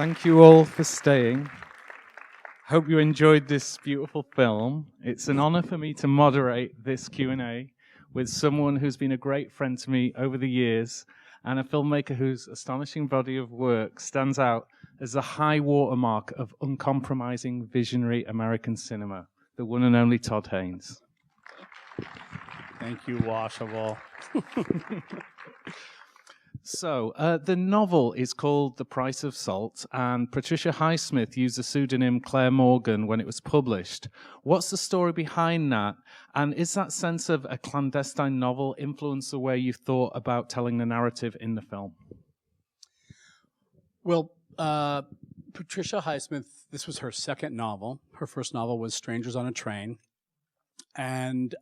Thank you all for staying. Hope you enjoyed this beautiful film. It's an honor for me to moderate this Q&A with someone who's been a great friend to me over the years and a filmmaker whose astonishing body of work stands out as the high watermark of uncompromising visionary American cinema, the one and only Todd Haynes. Thank you, Washable. So, the novel is called The Price of Salt, and Patricia Highsmith used the pseudonym Claire Morgan when it was published. What's the story behind that? And is that sense of a clandestine novel influence the way you thought about telling the narrative in the film? Well, Patricia Highsmith, this was her second novel. Her first novel was Strangers on a Train. And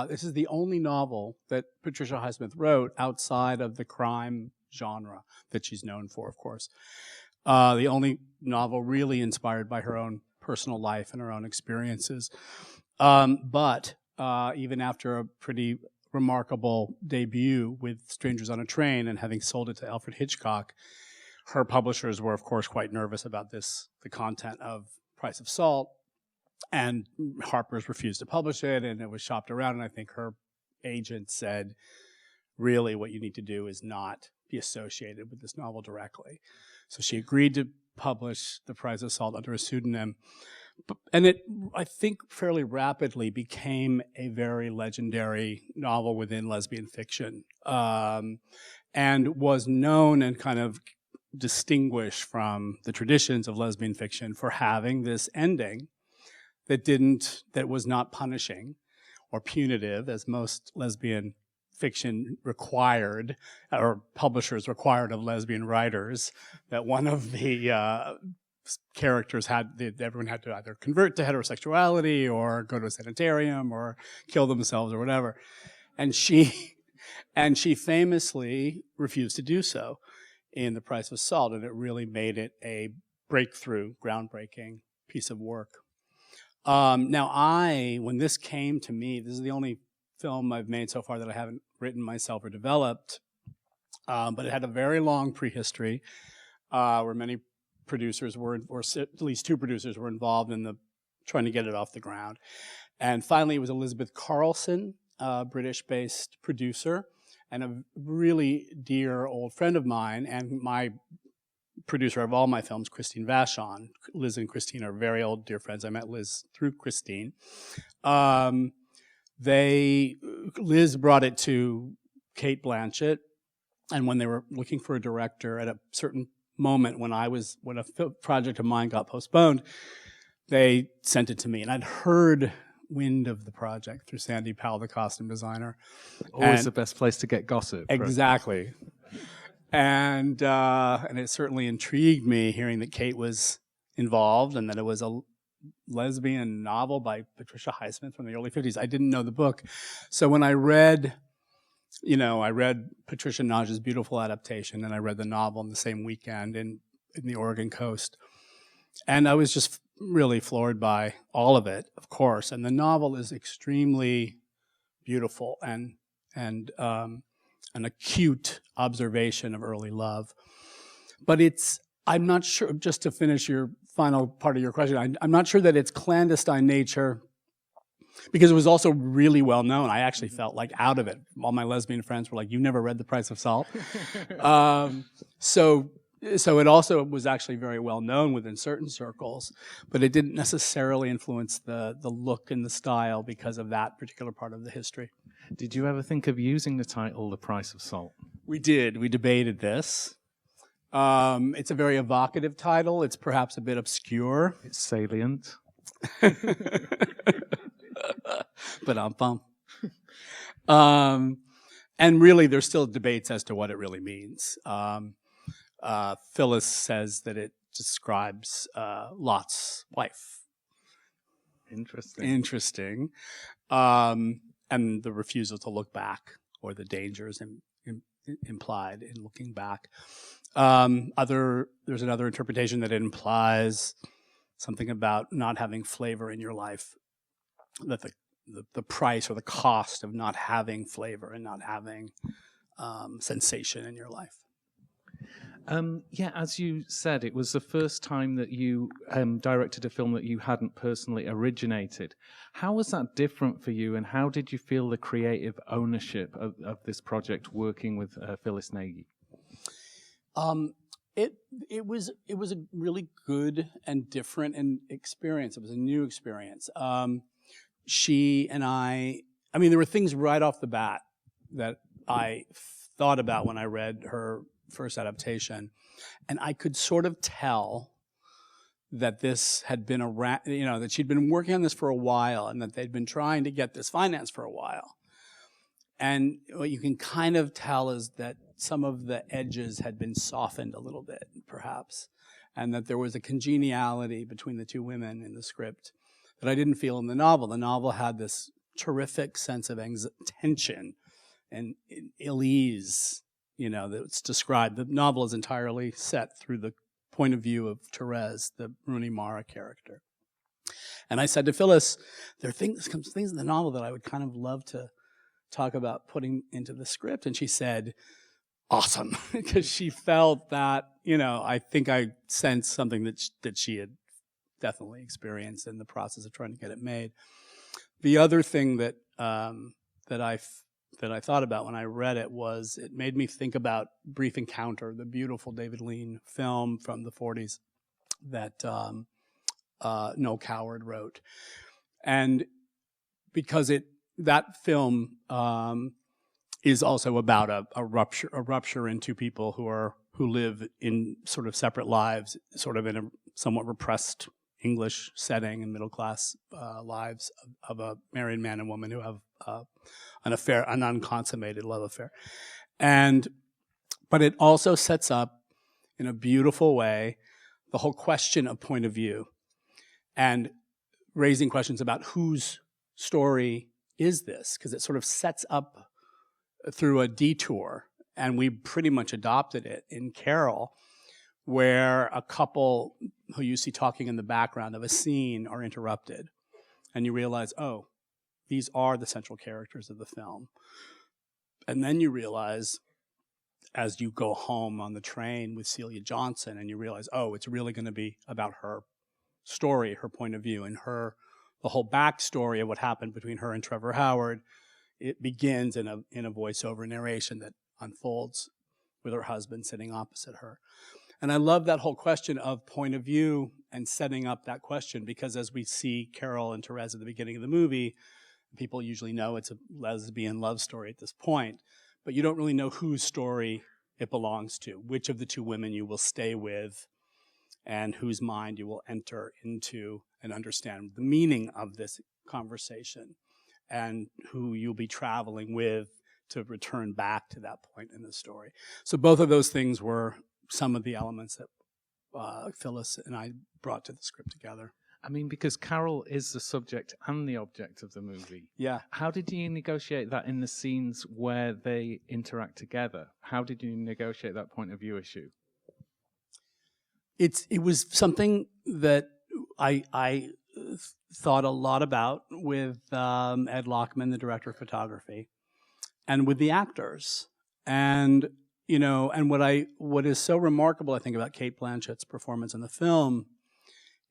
this is the only novel that Patricia Highsmith wrote outside of the crime genre that she's known for, of course. The only novel really inspired by her own personal life and her own experiences. But even after a pretty remarkable debut with Strangers on a Train and having sold it to Alfred Hitchcock, her publishers were, of course, quite nervous about the content of Price of Salt. And Harper's refused to publish it, and it was shopped around, and I think her agent said, really, what you need to do is not be associated with this novel directly. So she agreed to publish The Price of Salt under a pseudonym. And it, I think, fairly rapidly became a very legendary novel within lesbian fiction, and was known and kind of distinguished from the traditions of lesbian fiction for having this ending that was not punishing or punitive, as most lesbian fiction required, or publishers required of lesbian writers, that one of the characters everyone had to either convert to heterosexuality or go to a sanitarium or kill themselves or whatever. And she famously refused to do so in The Price of Salt, and it really made it a breakthrough, groundbreaking piece of work. Now when this came to me, this is the only film I've made so far that I haven't written myself or developed, but it had a very long prehistory, where many producers were, or at least two producers were involved in trying to get it off the ground. And finally it was Elizabeth Carlson, a British-based producer, and a really dear old friend of mine, and my producer of all my films, Christine Vachon. Liz and Christine are very old dear friends. I met Liz through Christine. Liz brought it to Kate Blanchett, and when they were looking for a director at a certain moment when a project of mine got postponed, they sent it to me, and I'd heard wind of the project through Sandy Powell, the costume designer. Always the best place to get gossip. Exactly. And it certainly intrigued me hearing that Kate was involved and that it was a lesbian novel by Patricia Highsmith from the early 50s. I didn't know the book. So when I read Patricia Nage's beautiful adaptation, and I read the novel in the same weekend in the Oregon coast. And I was just really floored by all of it, of course. And the novel is extremely beautiful and an acute observation of early love. But I'm not sure, just to finish your final part of your question, I'm not sure that its clandestine nature, because it was also really well known. I actually felt like out of it. All my lesbian friends were like, "You never read The Price of Salt?" So it also was actually very well known within certain circles, but it didn't necessarily influence the look and the style because of that particular part of the history. Did you ever think of using the title The Price of Salt? We did. We debated this. It's a very evocative title. It's perhaps a bit obscure. It's salient. But and really, there's still debates as to what it really means. Phyllis says that it describes Lot's wife. Interesting. And the refusal to look back, or the dangers implied in looking back. There's another interpretation that it implies something about not having flavor in your life, that the price or the cost of not having flavor and not having sensation in your life. Yeah, as you said, it was the first time that you directed a film that you hadn't personally originated. How was that different for you, and how did you feel the creative ownership of this project working with Phyllis Nagy? It was a really good and different experience. It was a new experience. She and I mean, there were things right off the bat that I thought about when I read her first adaptation, and I could sort of tell that this had been that she'd been working on this for a while, and that they'd been trying to get this financed for a while. And what you can kind of tell is that some of the edges had been softened a little bit, perhaps, and that there was a congeniality between the two women in the script that I didn't feel in the novel. The novel had this terrific sense of tension and ill-ease, that's described. The novel is entirely set through the point of view of Therese, the Rooney Mara character. And I said to Phyllis, there are things in the novel that I would kind of love to talk about putting into the script. And she said, awesome, because she felt that, I think I sensed something that she had definitely experienced in the process of trying to get it made. The other thing that I thought about when I read it was it made me think about Brief Encounter, the beautiful David Lean film from the 40s that Noel Coward wrote. And because that film is also about a rupture in two people who live in sort of separate lives, sort of in a somewhat repressed English setting and middle class lives of a married man and woman who have an affair, an unconsummated love affair. But it also sets up in a beautiful way the whole question of point of view and raising questions about whose story is this, because it sort of sets up through a detour, and we pretty much adopted it in Carol, where a couple who you see talking in the background of a scene are interrupted, and you realize, oh, these are the central characters of the film. And then you realize, as you go home on the train with Celia Johnson, and you realize, oh, it's really going to be about her story, her point of view, and the whole backstory of what happened between her and Trevor Howard. It begins in a voiceover narration that unfolds with her husband sitting opposite her. And I love that whole question of point of view and setting up that question, because as we see Carol and Therese at the beginning of the movie, people usually know it's a lesbian love story at this point, but you don't really know whose story it belongs to, which of the two women you will stay with, and whose mind you will enter into and understand the meaning of this conversation, and who you'll be traveling with to return back to that point in the story. So both of those things were some of the elements that Phyllis and I brought to the script together. I mean, because Carol is the subject and the object of the movie. Yeah. How did you negotiate that in the scenes where they interact together? How did you negotiate that point of view issue? It was something that I thought a lot about with Ed Lockman, the director of photography, and with the actors. And what is so remarkable, I think, about Cate Blanchett's performance in the film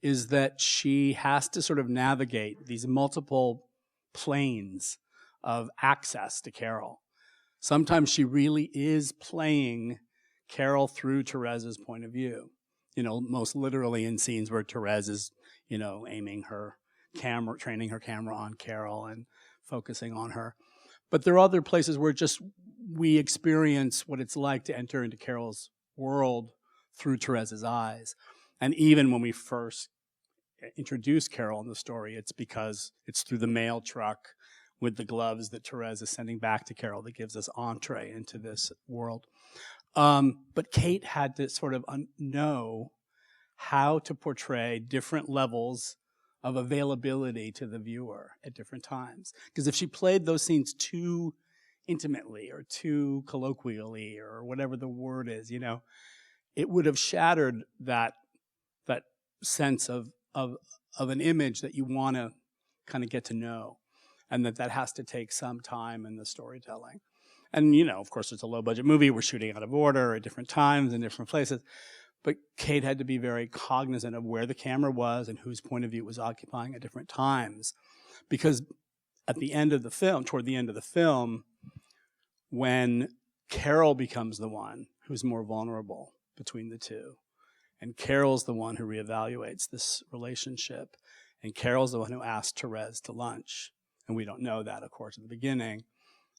is that she has to sort of navigate these multiple planes of access to Carol. Sometimes she really is playing Carol through Therese's point of view. Most literally in scenes where Therese is, aiming her camera, training her camera on Carol and focusing on her. But there are other places where just we experience what it's like to enter into Carol's world through Therese's eyes. And even when we first introduce Carol in the story, it's because it's through the mail truck with the gloves that Therese is sending back to Carol that gives us entree into this world. But Cate had to sort of know how to portray different levels of availability to the viewer at different times. Because if she played those scenes too intimately or too colloquially or whatever the word is, it would have shattered that sense of an image that you want to kind of get to know, and that has to take some time in the storytelling. And, you know, of course, it's a low-budget movie. We're shooting out of order at different times in different places. But Kate had to be very cognizant of where the camera was and whose point of view it was occupying at different times. Because at the end of the film, toward the end of the film, when Carol becomes the one who's more vulnerable between the two, and Carol's the one who reevaluates this relationship, and Carol's the one who asks Therese to lunch, and we don't know that, of course, at the beginning,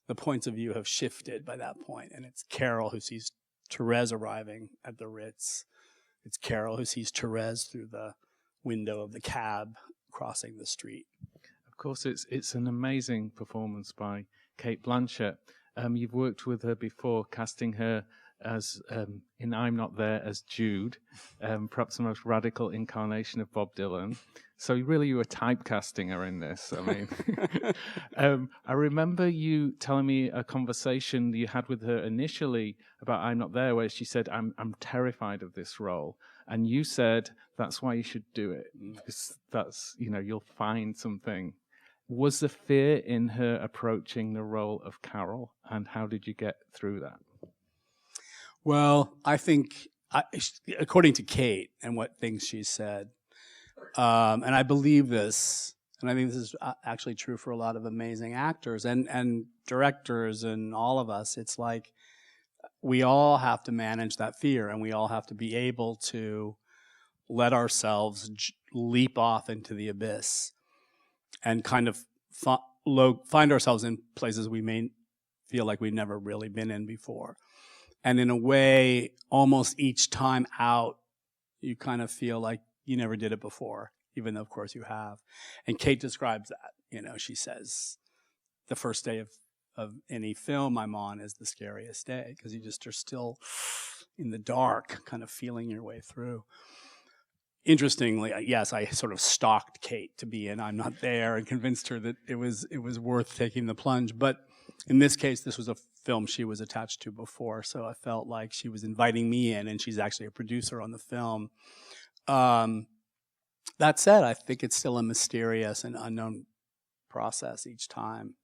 the points of view have shifted by that point, and it's Carol who sees Therese arriving at the Ritz. It's Carol who sees Therese through the window of the cab crossing the street. Of course, it's an amazing performance by Cate Blanchett. You've worked with her before, casting her as in I'm Not There as Jude, perhaps the most radical incarnation of Bob Dylan. So really you were typecasting her in this. I mean, I remember you telling me a conversation you had with her initially about I'm Not There, where she said, I'm terrified of this role. And you said, that's why you should do it, because that's, you know, you'll find something. Was the fear in her approaching the role of Carol, and how did you get through that? Well, I think, according to Kate and what things she said, and I believe this, and I think this is actually true for a lot of amazing actors and directors and all of us, it's like we all have to manage that fear, and we all have to be able to let ourselves leap off into the abyss and kind of find ourselves in places we may feel like we've never really been in before. And in a way, almost each time out, you kind of feel like you never did it before, even though, of course, you have. And Kate describes that. You know, she says, the first day of any film I'm on is the scariest day, because you just are still in the dark, kind of feeling your way through. Interestingly, yes, I sort of stalked Kate to be in I'm Not There and convinced her that it was worth taking the plunge. But in this case, this was a film she was attached to before, so I felt like she was inviting me in, and she's actually a producer on the film. That said, I think it's still a mysterious and unknown process each time.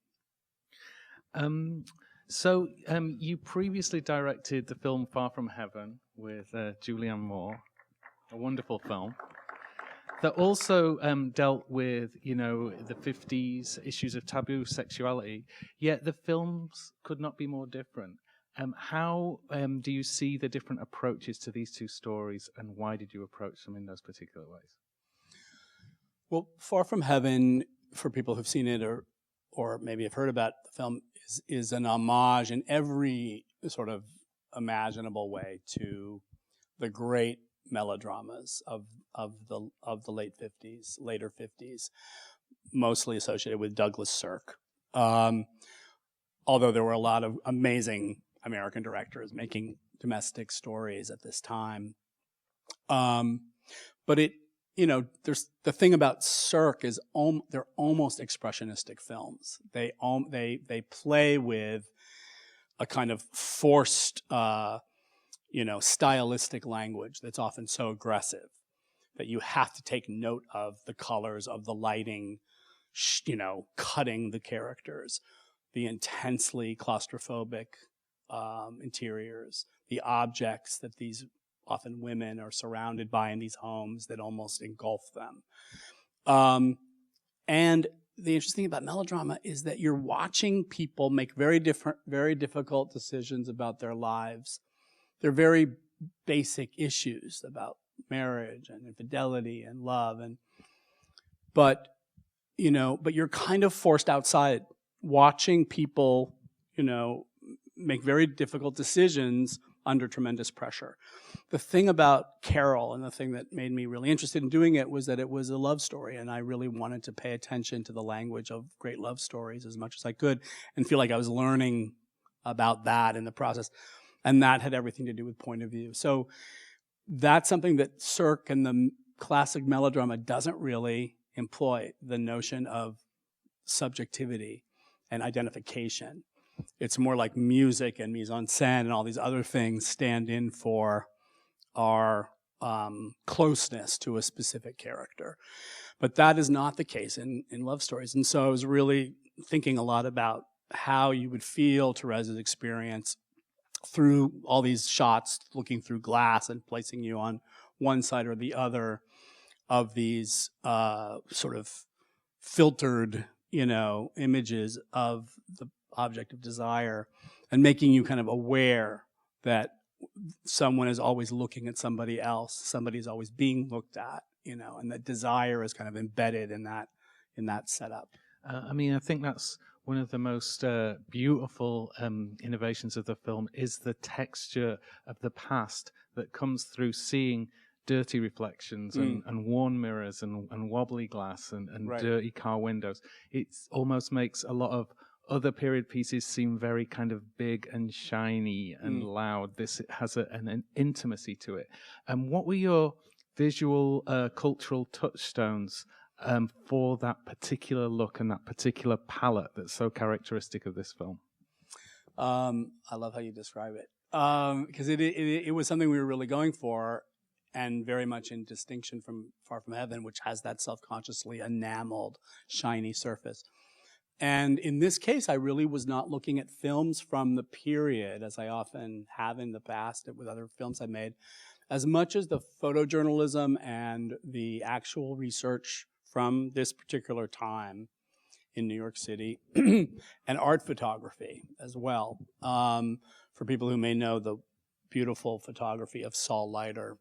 So you previously directed the film Far From Heaven with Julianne Moore, a wonderful film that also dealt with, you know, the 50s issues of taboo sexuality, yet the films could not be more different. How do you see the different approaches to these two stories, and why did you approach them in those particular ways? Well, Far From Heaven, for people who've seen it or maybe have heard about the film, is an homage in every sort of imaginable way to the great melodramas of the late 50s, later 50s, mostly associated with Douglas Sirk. Although there were a lot of amazing American directors making domestic stories at this time. But it, you know, there's the thing about Sirk is they're almost expressionistic films. They play with a kind of forced, you know, stylistic language that's often so aggressive that you have to take note of the colors, of the lighting, you know, cutting the characters, the intensely claustrophobic interiors, the objects that these often women are surrounded by in these homes that almost engulf them. And the interesting thing about melodrama is that you're watching people make very difficult decisions about their lives. They're very basic issues about marriage and infidelity and love, but you're kind of forced outside watching people, you know, make very difficult decisions under tremendous pressure. The thing about Carol, and the thing that made me really interested in doing it, was that it was a love story, and I really wanted to pay attention to the language of great love stories as much as I could and feel like I was learning about that in the process. And that had everything to do with point of view. So that's something that Sirk and the classic melodrama doesn't really employ, the notion of subjectivity and identification. It's more like music and mise-en-scène and all these other things stand in for our closeness to a specific character. But that is not the case in love stories. And so I was really thinking a lot about how you would feel Therese's experience through all these shots, looking through glass and placing you on one side or the other of these sort of filtered, images of the object of desire, and making you kind of aware that someone is always looking at somebody else, somebody is always being looked at, and that desire is kind of embedded in that setup. I think that's one of the most beautiful innovations of the film is the texture of the past that comes through seeing dirty reflections and worn mirrors and wobbly glass and right. dirty car windows. It almost makes a lot of other period pieces seem very kind of big and shiny and loud. This has an intimacy to it. And what were your visual cultural touchstones for that particular look and that particular palette that's so characteristic of this film? I love how you describe it, because it was something we were really going for, and very much in distinction from Far From Heaven, which has that self-consciously enameled, shiny surface. And in this case, I really was not looking at films from the period, as I often have in the past with other films I've made, as much as the photojournalism and the actual research from this particular time in New York City, and art photography as well. For people who may know the beautiful photography of Saul Leiter,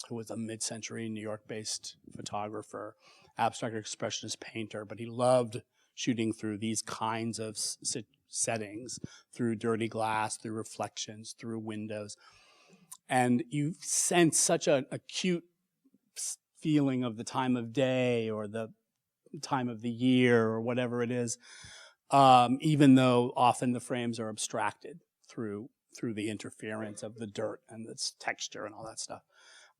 who was a mid-century New York-based photographer, abstract expressionist painter, but he loved shooting through these kinds of settings, through dirty glass, through reflections, through windows. And you sense such an acute feeling of the time of day or the time of the year or whatever it is, even though often the frames are abstracted through the interference of the dirt and its texture and all that stuff.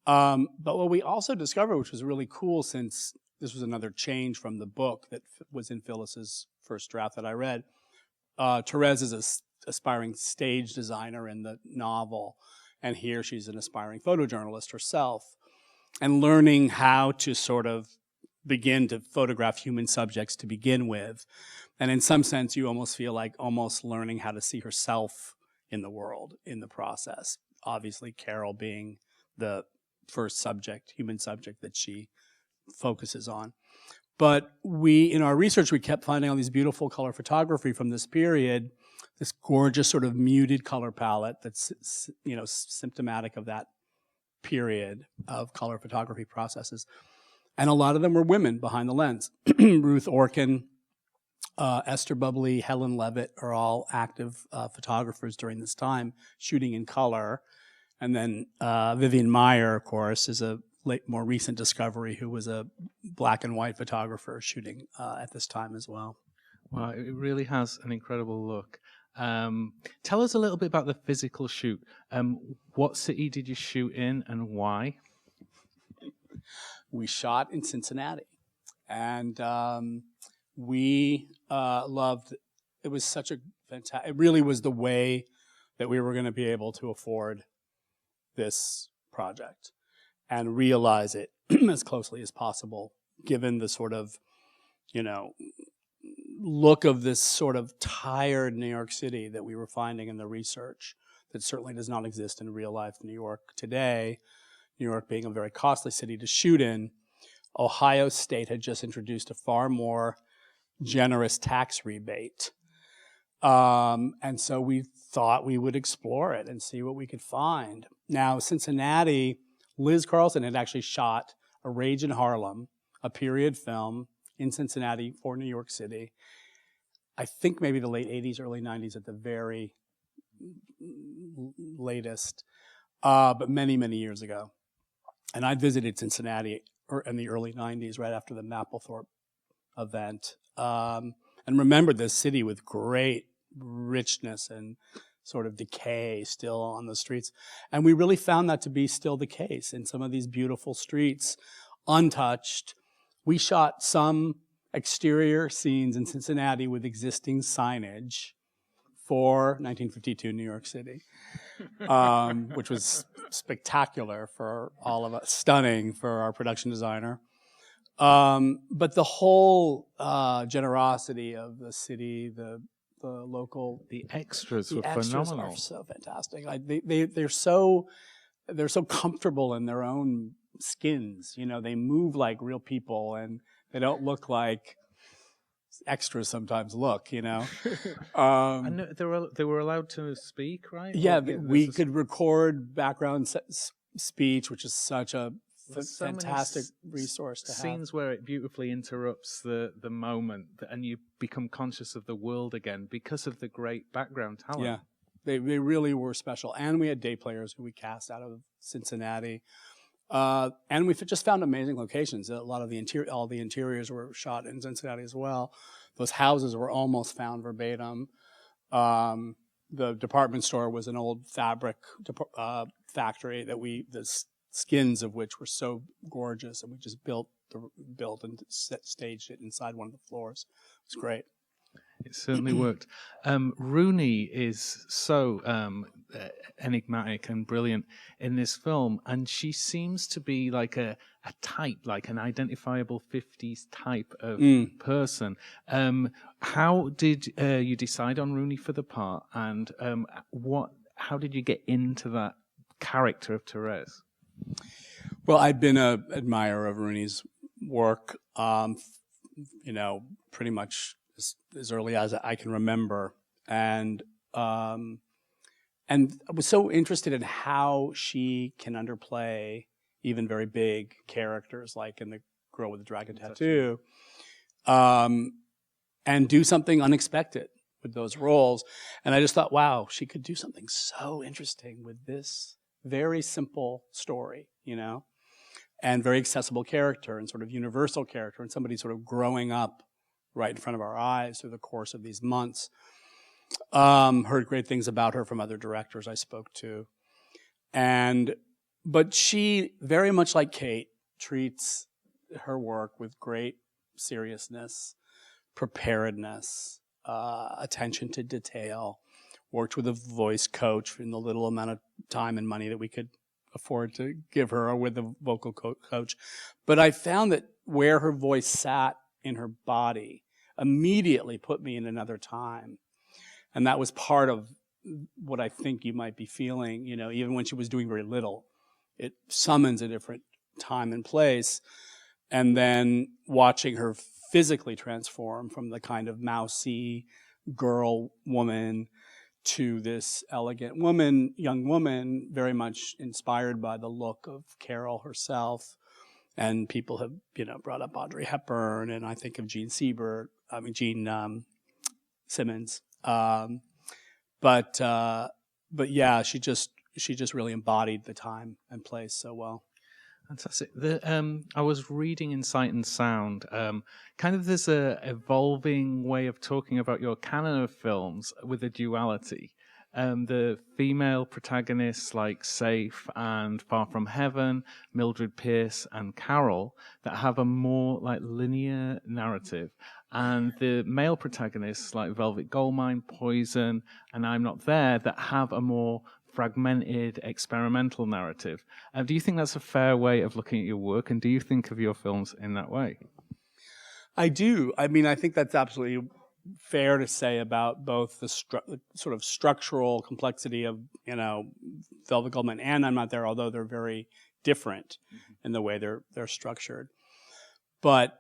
But what we also discovered, which was really cool, since this was another change from the book that was in Phyllis's first draft that I read, Therese is an aspiring stage designer in the novel, and here she's an aspiring photojournalist herself, and learning how to sort of begin to photograph human subjects to begin with. And in some sense, you almost feel like almost learning how to see herself in the world in the process. Obviously, Carol being the first subject, human subject that she focuses on. But in our research, we kept finding all these beautiful color photography from this period, this gorgeous sort of muted color palette that's, symptomatic of that period of color photography processes. And a lot of them were women behind the lens. Ruth Orkin, Esther Bubley, Helen Levitt are all active photographers during this time, shooting in color. And then Vivian Meyer, of course, is a more recent discovery, who was a black and white photographer shooting at this time as well. Wow, it really has an incredible look. Tell us a little bit about the physical shoot. What city did you shoot in and why? We shot in Cincinnati, and we loved, it was such a fantastic, it really was the way that we were going to be able to afford this project and realize it as closely as possible, given the sort of, look of this sort of tired New York City that we were finding in the research that certainly does not exist in real life New York today. New York being a very costly city to shoot in. Ohio State had just introduced a far more generous tax rebate. And so we thought we would explore it and see what we could find. Now, Cincinnati, Liz Carlson had actually shot A Rage in Harlem, a period film in Cincinnati for New York City. I think maybe the late 80s, early 90s at the very latest, but many, many years ago. And I visited Cincinnati in the early 90s, right after the Mapplethorpe event, and remembered this city with great richness and sort of decay still on the streets. And we really found that to be still the case in some of these beautiful streets, untouched. We shot some exterior scenes in Cincinnati with existing signage for 1952 New York City, which was spectacular for all of us, stunning for our production designer. But the whole generosity of the city, the local. The extras The were extras phenomenal. are so fantastic. They're so comfortable in their own skins. You know, they move like real people, and they don't look like extras sometimes look. You know. I know they were allowed to speak, right? Yeah, Or, we could record background speech, which is such a there's so many fantastic resource to have. Scenes where it beautifully interrupts the moment, and you become conscious of the world again because of the great background talent. Yeah, they really were special. And we had day players who we cast out of Cincinnati. And we just found amazing locations. A lot of all the interiors were shot in Cincinnati as well. Those houses were almost found verbatim. The department store was an old fabric factory that the skins of which were so gorgeous, and we just built and staged it inside one of the floors. It was great. It certainly worked. Rooney is so enigmatic and brilliant in this film, and she seems to be like a type, like an identifiable 50s type of person. How did you decide on Rooney for the part, and how did you get into that character of Therese? Well, I'd been an admirer of Rooney's work, pretty much as early as I can remember, and I was so interested in how she can underplay even very big characters, like in The Girl with the Dragon Tattoo, and do something unexpected with those roles. And I just thought, wow, she could do something so interesting with this very simple story, and very accessible character and sort of universal character, and somebody sort of growing up right in front of our eyes through the course of these months. Heard great things about her from other directors I spoke to. But she, very much like Kate, treats her work with great seriousness, preparedness, attention to detail, worked with a voice coach in the little amount of time and money that we could afford to give her, or with a vocal coach. But I found that where her voice sat in her body immediately put me in another time. And that was part of what I think you might be feeling, even when she was doing very little. It summons a different time and place. And then watching her physically transform from the kind of mousy girl woman to this elegant young woman, very much inspired by the look of Carol herself. And people have, brought up Audrey Hepburn, and I think of Gene Simmons. But yeah, she just really embodied the time and place so well. Fantastic. I was reading in Sight and Sound. Kind of there's a evolving way of talking about your canon of films with a duality. The female protagonists like Safe and Far From Heaven, Mildred Pierce and Carol, that have a more like linear narrative. And the male protagonists like Velvet Goldmine, Poison, and I'm Not There, that have a more fragmented experimental narrative. Do you think that's a fair way of looking at your work, and do you think of your films in that way? I do. I mean, I think that's absolutely fair to say about both the sort of structural complexity of, Velvet Goldmine and I'm Not There, although they're very different in the way they're structured. But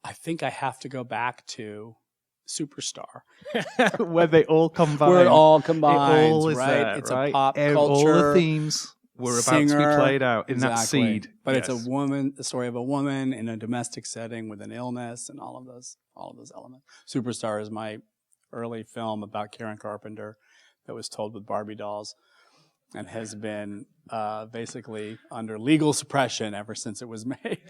I think I have to go back to Superstar, where they all combine. Where it all combines, it all is right? There, it's right? a pop culture. All the themes were about to be played out in that seed. But yes. It's the story of a woman in a domestic setting with an illness, and all of those elements. Superstar is my early film about Karen Carpenter that was told with Barbie dolls, and has been basically under legal suppression ever since it was made.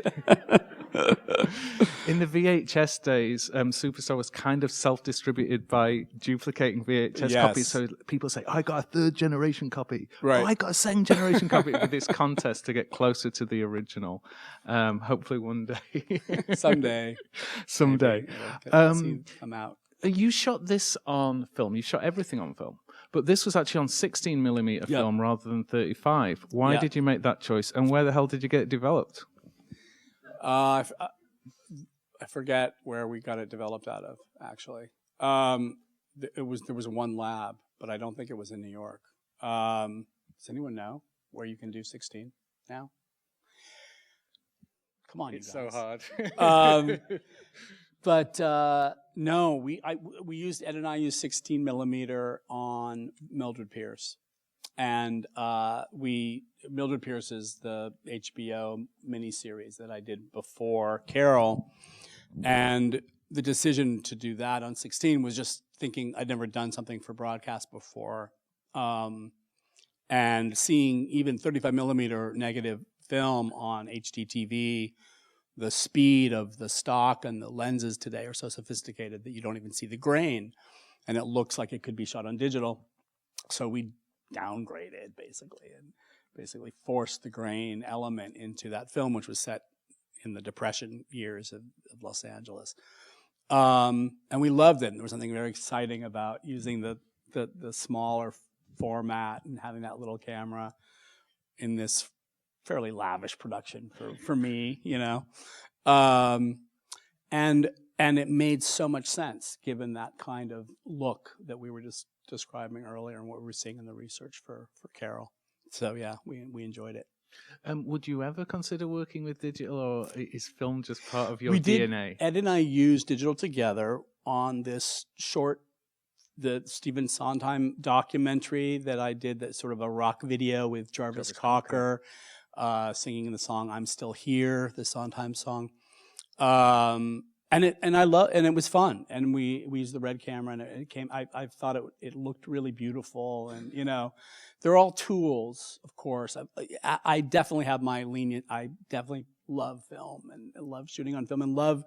In the VHS days, Superstar was kind of self-distributed by duplicating VHS copies. So people say, I got a third-generation copy. Right. Oh, I got a second-generation copy with this contest to get closer to the original. Hopefully one day. Someday. Come out. You shot this on film. You shot everything on film. But this was actually on 16mm film rather than 35. Why did you make that choice? And where the hell did you get it developed? I forget where we got it developed out of, actually. there was one lab, but I don't think it was in New York. Does anyone know where you can do 16 now? Come on, It's you guys. so hard. But no, Ed and I used 16 millimeter on Mildred Pierce, and Mildred Pierce is the HBO miniseries that I did before Carol, and the decision to do that on 16 was just thinking I'd never done something for broadcast before, and seeing even 35 millimeter negative film on HDTV. The speed of the stock and the lenses today are so sophisticated that you don't even see the grain, and it looks like it could be shot on digital. So we downgraded basically forced the grain element into that film, which was set in the Depression years of Los Angeles. And we loved it. And there was something very exciting about using the smaller format and having that little camera in this fairly lavish production for me, you know. And it made so much sense given that kind of look that we were just describing earlier and what we were seeing in the research for Carol. So yeah, we enjoyed it. Would you ever consider working with digital, or is film just part of your We DNA? did. Ed and I used digital together on this short, the Stephen Sondheim documentary that I did, that's sort of a rock video with Jarvis Cocker. Singing the song "I'm Still Here," the Sondheim song, and it was fun. And we used the red camera, and it came. I thought it looked really beautiful, and you know, they're all tools, of course. I definitely have my lenient. I definitely love film and love shooting on film and love,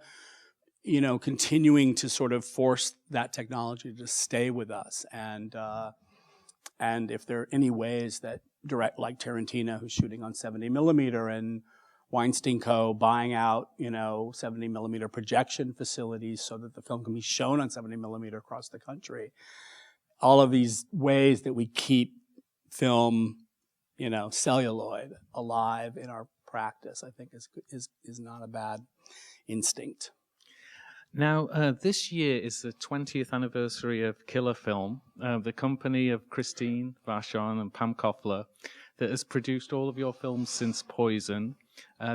you know, continuing to sort of force that technology to stay with us. And if there are any ways that direct, like Tarantino, who's shooting on 70 millimeter, and Weinstein Co. buying out, you know, 70 millimeter projection facilities so that the film can be shown on 70 millimeter across the country. All of these ways that we keep film, you know, celluloid alive in our practice, I think is not a bad instinct. Now, this year is the 20th anniversary of Killer Film, the company of Christine Vachon and Pam Koffler that has produced all of your films since Poison.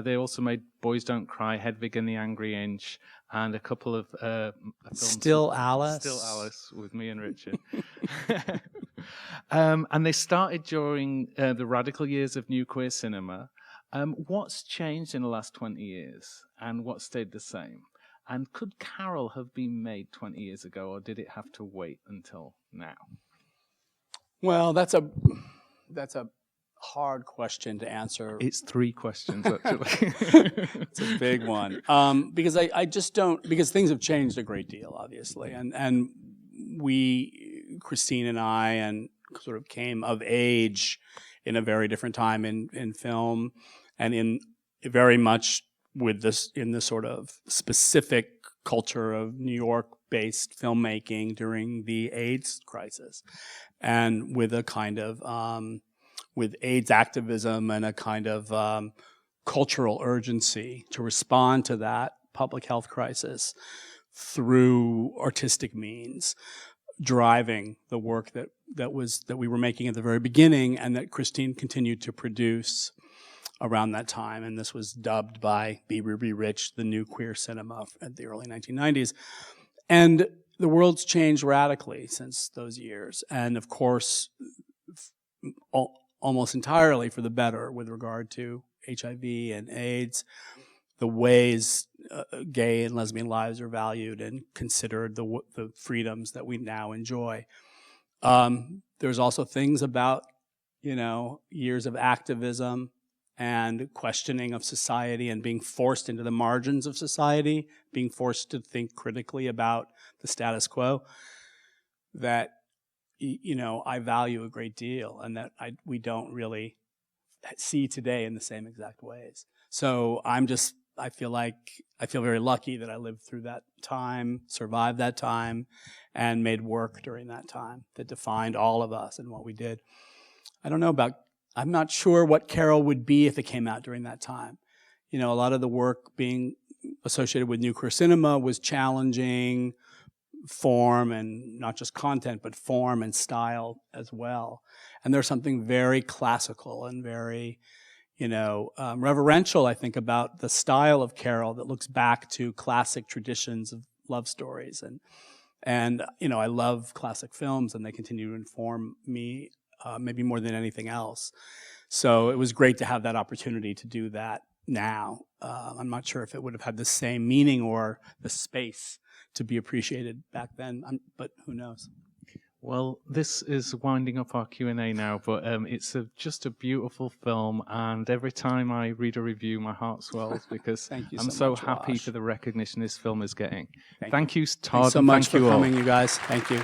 They also made Boys Don't Cry, Hedwig and the Angry Inch, and a couple of films. Still Alice with me and Richard. And they started during the radical years of new queer cinema. What's changed in the last 20 years, and what stayed the same? And could Carol have been made 20 years ago, or did it have to wait until now? Well, that's a hard question to answer. It's 3 questions, actually. It's a big one. Because I just don't, because things have changed a great deal, obviously. And we, Christine and I, and sort of came of age in a very different time in film, and in very much with this, in this sort of specific culture of New York-based filmmaking during the AIDS crisis, and with a kind of with AIDS activism and a kind of cultural urgency to respond to that public health crisis through artistic means, driving the work that we were making at the very beginning, and that Christine continued to produce around that time. And this was dubbed by Be Rich the new queer cinema at the early 1990s. And the world's changed radically since those years, and of course almost entirely for the better with regard to HIV and AIDS, the ways gay and lesbian lives are valued and considered, the freedoms that we now enjoy. There's also things about, you know, years of activism and questioning of society and being forced into the margins of society, being forced to think critically about the status quo, that, you know, I value a great deal, and that we don't really see today in the same exact ways. So I feel very lucky that I lived through that time, survived that time, and made work during that time that defined all of us and what we did. I'm not sure what Carol would be if it came out during that time. You know, a lot of the work being associated with new queer cinema was challenging, form and not just content, but form and style as well. And there's something very classical and very, reverential, I think, about the style of Carol that looks back to classic traditions of love stories. And I love classic films, and they continue to inform me maybe more than anything else. So it was great to have that opportunity to do that now. I'm not sure if it would have had the same meaning or the space to be appreciated back then, but who knows? Well, this is winding up our Q&A now, but it's just a beautiful film, and every time I read a review, my heart swells because I'm so much, happy Wash. for the recognition this film is getting. Thank you, Todd. Thanks so much thank for you coming, all. you guys. Thank you.